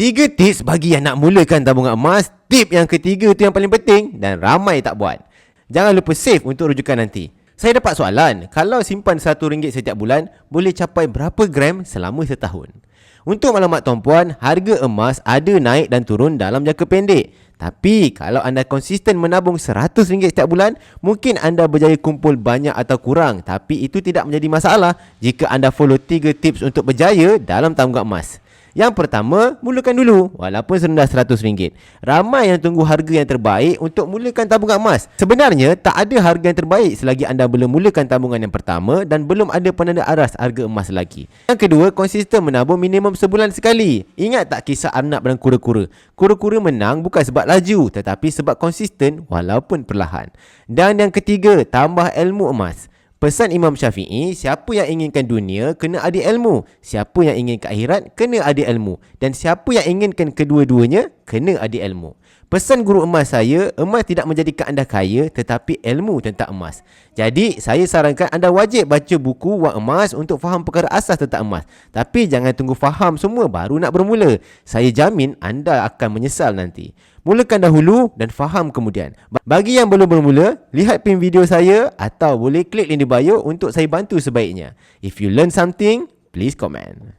3 tips bagi yang nak mulakan tabungan emas. Tip yang ketiga tu yang paling penting dan ramai tak buat. Jangan lupa save untuk rujukan nanti. Saya dapat soalan, kalau simpan RM1 setiap bulan, boleh capai berapa gram selama setahun? Untuk maklumat tuan-puan, harga emas ada naik dan turun dalam jangka pendek. Tapi kalau anda konsisten menabung RM100 setiap bulan, mungkin anda berjaya kumpul banyak atau kurang. Tapi itu tidak menjadi masalah jika anda follow 3 tips untuk berjaya dalam tabungan emas. Yang pertama, mulakan dulu walaupun serendah RM100. Ramai yang tunggu harga yang terbaik untuk mulakan tabungan emas. Sebenarnya, tak ada harga yang terbaik selagi anda belum mulakan tabungan yang pertama dan belum ada penanda aras harga emas lagi. Yang kedua, konsisten menabung minimum sebulan sekali. Ingat tak kisah Arnab dan kura-kura? Kura-kura menang bukan sebab laju, tetapi sebab konsisten walaupun perlahan. Dan yang ketiga, tambah ilmu emas. Pesan Imam Syafi'i, siapa yang inginkan dunia, kena ada ilmu. Siapa yang ingin ke akhirat, kena ada ilmu. Dan siapa yang inginkan kedua-duanya, kena ada ilmu. Pesan guru emas saya, emas tidak menjadikan anda kaya, tetapi ilmu tentang emas. Jadi, saya sarankan anda wajib baca buku Wang Emas untuk faham perkara asas tentang emas. Tapi jangan tunggu faham semua baru nak bermula. Saya jamin anda akan menyesal nanti. Mulakan dahulu dan faham kemudian. Bagi yang belum bermula, lihat pin video saya atau boleh klik link di bio untuk saya bantu sebaiknya. If you learn something, please comment.